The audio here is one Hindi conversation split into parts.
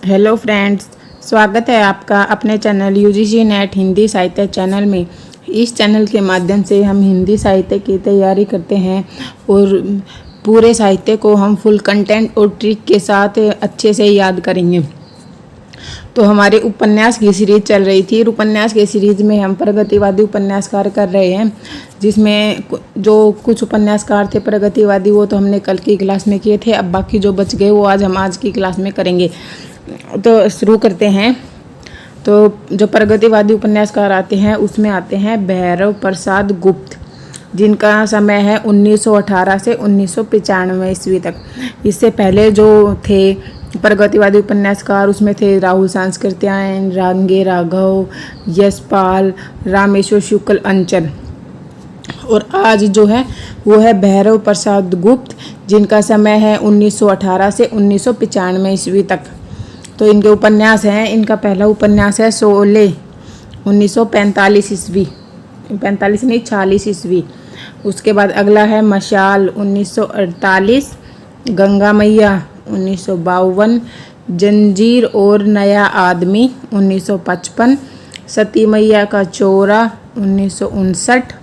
हेलो फ्रेंड्स, स्वागत है आपका अपने चैनल यूजीसी नेट हिंदी साहित्य चैनल में। इस चैनल के माध्यम से हम हिंदी साहित्य की तैयारी करते हैं और पूरे साहित्य को हम फुल कंटेंट और ट्रिक के साथ अच्छे से याद करेंगे। तो हमारे उपन्यास की सीरीज चल रही थी। उपन्यास के सीरीज में हम प्रगतिवादी उपन्यासकार कर रहे हैं, जिसमें जो कुछ उपन्यासकार थे प्रगतिवादी वो तो हमने कल की क्लास में किए थे। अब बाकी जो बच गए वो हम आज की क्लास में करेंगे। तो शुरू करते हैं। तो जो प्रगतिवादी उपन्यासकार आते हैं उसमें आते हैं भैरव प्रसाद गुप्त, जिनका समय है 1918 से 1995 ईस्वी तक। इससे पहले जो थे प्रगतिवादी उपन्यासकार उसमें थे राहुल सांस्कृत्यायन, रांगे राघव, यशपाल, रामेश्वर शुक्ल, अंचल। और आज जो है वो है भैरव प्रसाद गुप्त, जिनका समय है 1918 से 1995 ईस्वी तक। तो इनके उपन्यास हैं। इनका पहला उपन्यास है शोले 1945 ईस्वी, 45 नहीं 46 ईस्वी। उसके बाद अगला है मशाल 1948, गंगा मैया 1952, जंजीर और नया आदमी 1955, सती मैया का चोरा 1959,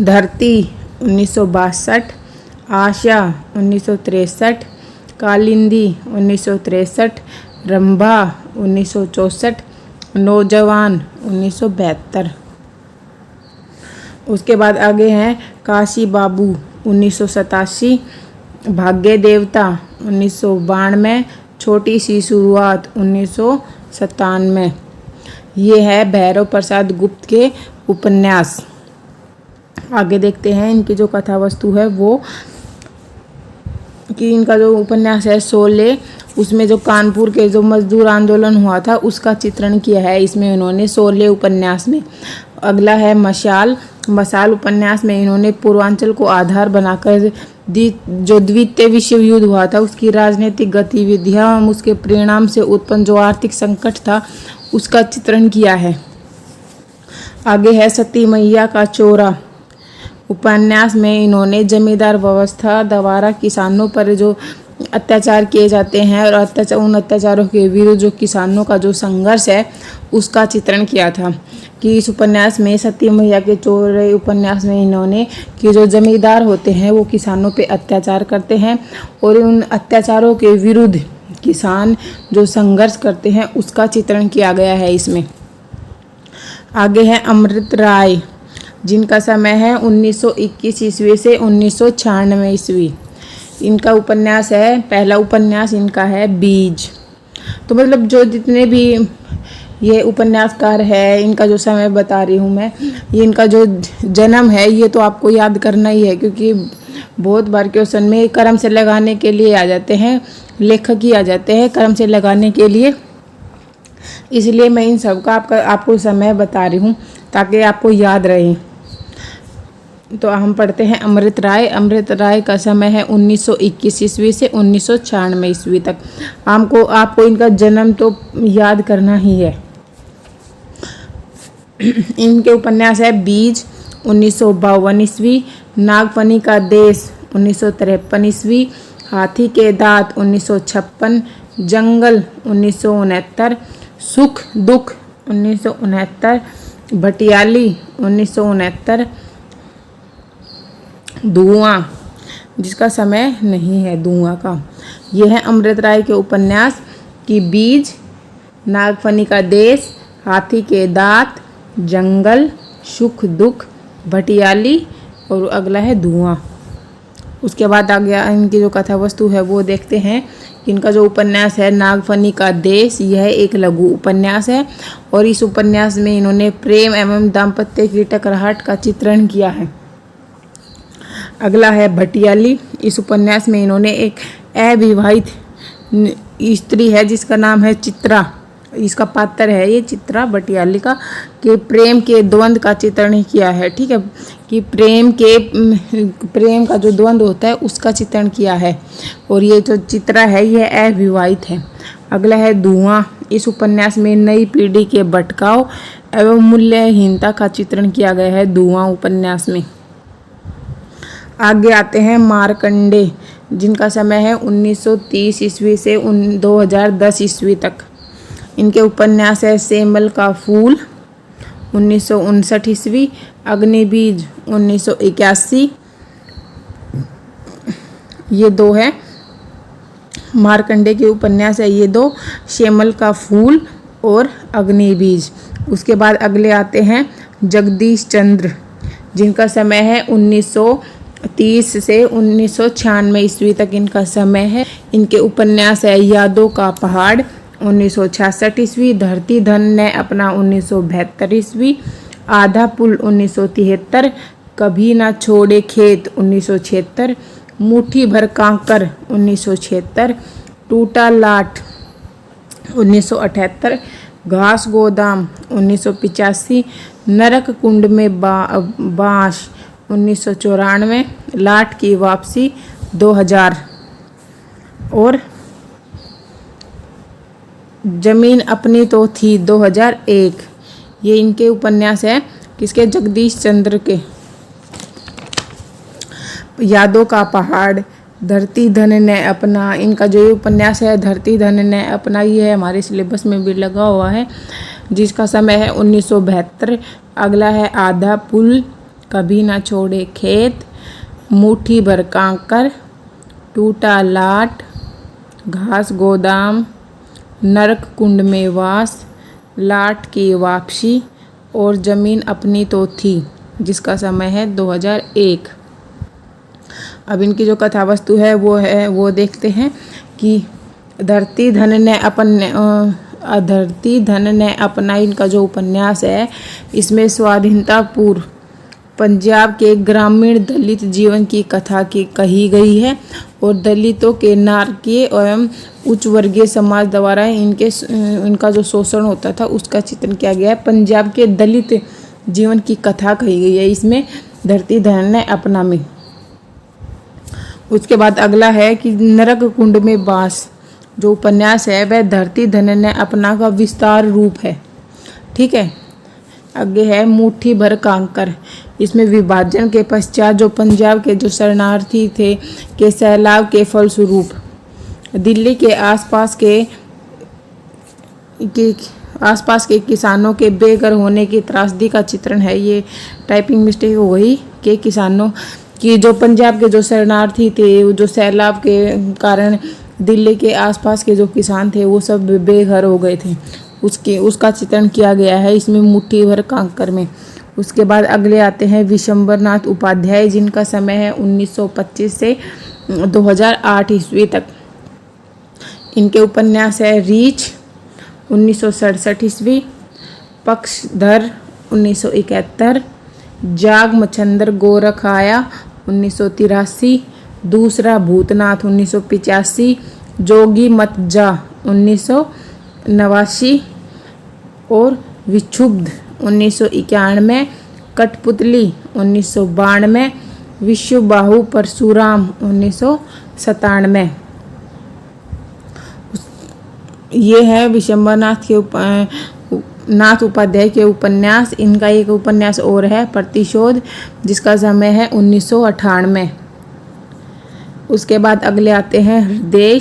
धरती 1962, आशा 1963, कालिंदी 1963, रंभा 1964, नौजवान 1972। उसके बाद आगे हैं काशी बाबू 1987, भाग्य देवता 1992, छोटी सी शुरुआत 1997। ये है भैरव प्रसाद गुप्त के उपन्यास। आगे देखते हैं इनकी जो कथा वस्तु है वो कि इनका जो उपन्यास है शोले, उसमें जो कानपुर के जो मजदूर आंदोलन हुआ था उसका चित्रण किया है इसमें इन्होंने शोले उपन्यास में। अगला है मशाल। मशाल उपन्यास में इन्होंने पूर्वांचल को आधार बनाकर जो द्वितीय विश्व युद्ध हुआ था उसकी राजनीतिक गतिविधियां और उसके परिणाम से उत्पन्न जो आर्थिक संकट था उसका चित्रण किया है। आगे है सती मैया का चोरा। उपन्यास में इन्होंने जमींदार व्यवस्था द्वारा किसानों पर जो अत्याचार किए जाते हैं और उन अत्याचारों के विरुद्ध जो किसानों का जो संघर्ष है उसका चित्रण किया था। कि इस उपन्यास में सती मैया के चोरे उपन्यास में इन्होंने कि जो जमींदार होते हैं वो किसानों पे अत्याचार करते हैं और उन अत्याचारों के विरुद्ध किसान जो संघर्ष करते हैं उसका चित्रण किया गया है इसमें। आगे है अमृत राय, जिनका समय है 1921 ईस्वी से 1996 ईस्वी। इनका उपन्यास है, पहला उपन्यास इनका है बीज। तो मतलब जो जितने भी ये उपन्यासकार है इनका जो समय बता रही हूँ मैं, ये इनका जो जन्म है ये तो आपको याद करना ही है, क्योंकि बहुत बार क्वेश्चन में कर्म से लगाने के लिए आ जाते हैं, लेखक ही आ जाते हैं कर्म से लगाने के लिए। इसलिए मैं इन सब का आपको समय बता रही हूँ ताकि आपको याद रहे। तो हम पढ़ते हैं अमृत राय। अमृत राय का समय है 1921 ईस्वी से 1996 ईस्वी तक। आपको इनका जन्म तो याद करना ही है। इनके उपन्यास है बीज 1952 ईस्वी, नागफनी का देश 1953 ईस्वी, हाथी के दांत 1956, जंगल 1969, सुख दुख 1969, भटियाली 1969, धुआं जिसका समय नहीं है धुआं का। यह है अमृत राय के उपन्यास की बीज, नागफनी का देश, हाथी के दांत, जंगल, सुख दुख, भटियाली और अगला है धुआं। उसके बाद आ गया इनकी जो कथा वस्तु है वो देखते हैं। इनका जो उपन्यास है नागफनी का देश, यह एक लघु उपन्यास है और इस उपन्यास में इन्होंने प्रेम एवं दाम्पत्य की टकराहट का चित्रण किया है। अगला है भटियाली। इस उपन्यास में इन्होंने एक अविवाहित स्त्री है जिसका नाम है चित्रा, इसका पात्र है ये चित्रा भटियाली का, कि प्रेम के द्वंद्व का चित्रण किया है। ठीक है, कि प्रेम का जो द्वंद्व होता है उसका चित्रण किया है और ये जो चित्रा है ये अविवाहित है। अगला है धुआं। इस उपन्यास में नई पीढ़ी के भटकाव एवं मूल्यहीनता का चित्रण किया गया है धुआं उपन्यास में। आगे आते हैं मार्कंडे, जिनका समय है 1930 ईस्वी से 2010 ईस्वी तक। इनके उपन्यास है सेमल का फूल 1959 ईस्वी, अग्निबीज 1981। ये दो है मार्कंडे के उपन्यास है, ये दो, सेमल का फूल और अग्निबीज। उसके बाद अगले आते हैं जगदीश चंद्र, जिनका समय है 1930 से 1996 ईस्वी तक इनका समय है। इनके उपन्यास है यादों का पहाड़ 1966 ईस्वी, धरती धन ने अपना 1972 ईस्वी, आधा पुल 1973, कभी ना छोड़े खेत 1976, मुट्ठी भर कांकर 1976, टूटा लाट 1978, घास गोदाम 1985, नरक कुंड में बांस 1994, लाट की वापसी 2000 और जमीन अपनी तो थी 2001। ये इनके उपन्यास है किसके? जगदीश चंद्र के। यादों का पहाड़, धरती धन ने अपना, इनका जो ये उपन्यास है धरती धन ने अपना, ये है हमारे सिलेबस में भी लगा हुआ है, जिसका समय है 1972। अगला है आधा पुल, कभी ना छोड़े खेत, मुट्ठी भर कांकर, टूटा लाट, घास गोदाम, नरक कुंड में वास, लाट की वापसी और जमीन अपनी तो थी, जिसका समय है 2001। अब इनकी जो कथा वस्तु है वो देखते हैं कि धरती धन ने अपना इनका जो उपन्यास है, इसमें स्वाधीनता पूर्व पंजाब के ग्रामीण दलित जीवन की कथा की कही गई है और दलितों के नारकीय एवं उच्च वर्गीय समाज द्वारा इनका जो शोषण होता था उसका चित्रण किया गया है। पंजाब के दलित जीवन की कथा कही गई है इसमें धरती धन ने अपना में। उसके बाद अगला है कि नरक कुंड में बांस, जो उपन्यास है वह धरती धन ने अपना का विस्तार रूप है। ठीक है। आगे है मुट्ठी भर कांकर, इसमें विभाजन के पश्चात जो पंजाब के जो शरणार्थी थे के सैलाब के फलस्वरूप दिल्ली के आसपास के किसानों के बेघर होने की त्रासदी का चित्रण है। ये टाइपिंग मिस्टेक हो गई कि किसानों की, जो पंजाब के जो शरणार्थी थे, जो सैलाब के कारण दिल्ली के आसपास के जो किसान थे वो सब बेघर हो गए थे, उसका चित्रण किया गया है इसमें मुट्ठी भर कांकर में। उसके बाद अगले आते हैं विशंबरनाथ उपाध्याय, जिनका समय है 1925 से 2008 ईस्वी तक। इनके उपन्यास है रीछ 1967 ईस्वी, पक्षधर 1971, जाग मच्छंदर गोरख आया 1983, दूसरा भूतनाथ 1985, जोगी मत जा 1989 और विक्षुब्ध 1991, कठपुतली 1992, विश्वबाहु परशुराम 1997। ये है विशंबरनाथ नाथ उपाध्याय के उपन्यास। इनका एक उपन्यास और है प्रतिशोध, जिसका समय है 1998। उसके बाद अगले आते हैं हृदय,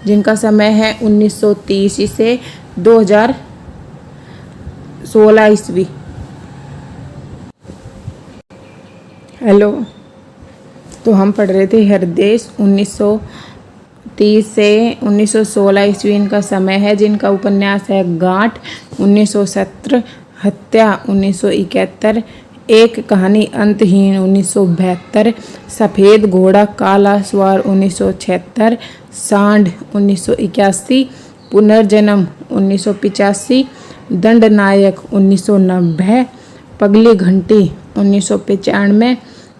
जिनका समय है 1930 से 2016 ईस्वी। हेलो, तो हम पढ़ रहे थे हृदय 1930 से 1916 ईस्वी इनका समय है, जिनका उपन्यास है गांठ 1917, हत्या 1971, एक कहानी अंतहीन 1972, सफ़ेद घोड़ा काला सवार 1976, सांड 1981, पुनर्जन्म 1985, दंडनायक 1990, पगली घंटी 1995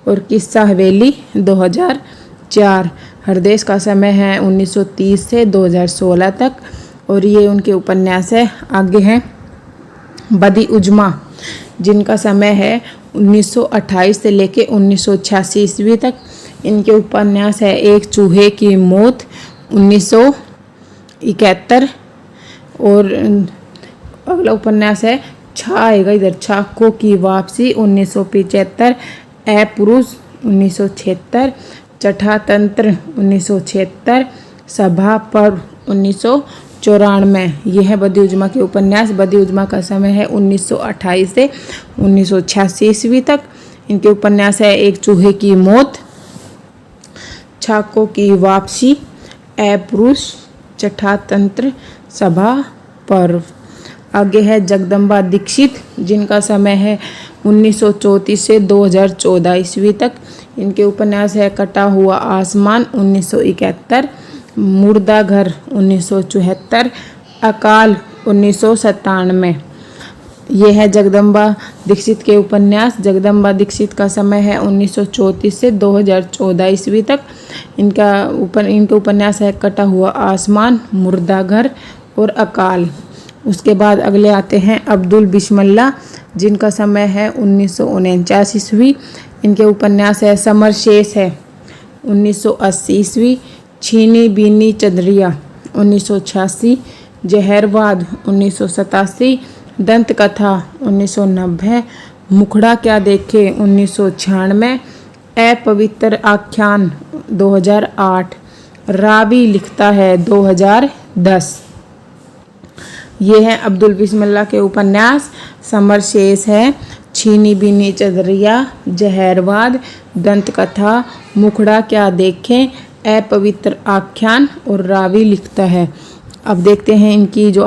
और किस्सा हवेली 2004। हृदय का समय है 1930 से 2016 तक और ये उनके उपन्यास है। आगे हैं बदी उजमा, जिनका समय है 1928 से लेके 1986 ईस्वी तक। इनके उपन्यास है एक चूहे की मौत 1971 और अगला उपन्यास है छा आएगा इधर, छाको की वापसी 1975, ए पुरुष 1976, चौथा तंत्र 1976, सभा पर्व 1994। यह है बदी उजमा के उपन्यास। बदी उजमा का समय है 1928 से 1986 ईस्वी तक। इनके उपन्यास है एक चूहे की मौत, छाको की वापसी, ए पुरुष, चौथा तंत्र, सभा पर्व। आगे है जगदम्बा दीक्षित, जिनका समय है 1934 से 2014 ईस्वी तक। इनके उपन्यास है कटा हुआ आसमान 1971, मुर्दा घर 1974, अकाल 1997। ये है जगदम्बा दीक्षित के उपन्यास। जगदम्बा दीक्षित का समय है 1934 से 2014 ईस्वी तक। इनके उपन्यास है कटा हुआ आसमान, मुर्दा घर और अकाल। उसके बाद अगले आते हैं अब्दुल बिस्मिल्लाह, जिनका समय है 1949 ईस्वी। इनके उपन्यास है समर शेष है 1980 ईस्वी, छीनी बीनी चदरिया 1986, जहरवाद 1987, दंत कथा 1990, मुखड़ा क्या देखे 1996, अपवित्र आख्यान 2008, रावी लिखता है 2010। ये है अब्दुल बिस्मिल्लाह के उपन्यास। समर शेष है छीनी बीनी चदरिया, जहरवाद, दंत कथा, मुखड़ा क्या देखें, अपवित्र आख्यान और रावी लिखता है। अब देखते हैं इनकी जो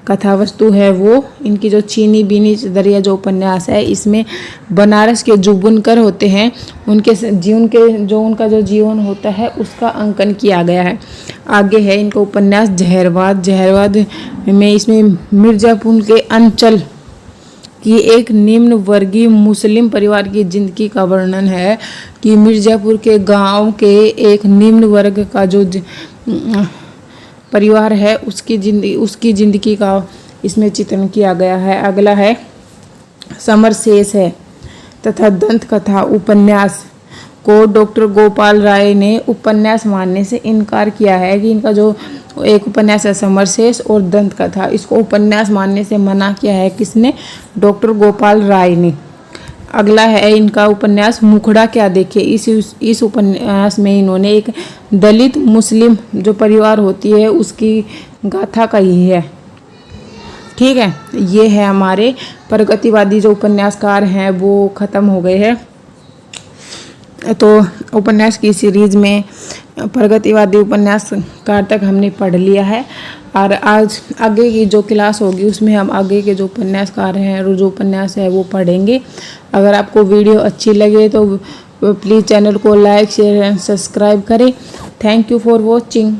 कथा वस्तु है वो। इनकी जो छीनी बीनी चदरिया जो उपन्यास है, इसमें बनारस के जो बुनकर होते हैं उनके जीवन के उनका जो जीवन होता है उसका अंकन किया गया है। आगे है इनका उपन्यास जहरवाद। जहरवाद में इसमें मिर्जापुर के अंचल की एक निम्न वर्गीय मुस्लिम परिवार की जिंदगी का वर्णन है कि मिर्जापुर के गांव के एक निम्न वर्ग का जो परिवार है उसकी जिंदगी का इसमें चित्रण किया गया है। अगला है समर शेष है तथा दंत कथा उपन्यास को डॉक्टर गोपाल राय ने उपन्यास मानने से इनकार किया है कि इनका जो एक उपन्यास है समर शेष और दंत कथा, इसको उपन्यास मानने से मना किया है। किसने? डॉक्टर गोपाल राय ने। अगला है इनका उपन्यास मुखड़ा क्या देखे। इस उपन्यास में इन्होंने एक दलित मुस्लिम जो परिवार होती है उसकी गाथा कही है। ठीक है, ये है हमारे प्रगतिवादी जो उपन्यासकार हैं वो ख़त्म हो गए हैं। तो उपन्यास की सीरीज में प्रगतिवादी उपन्यासकार तक हमने पढ़ लिया है और आज आगे की जो क्लास होगी उसमें हम आगे के जो उपन्यासकार हैं और जो उपन्यास है वो पढ़ेंगे। अगर आपको वीडियो अच्छी लगे तो प्लीज़ चैनल को लाइक शेयर एंड सब्सक्राइब करें। Thank you for watching.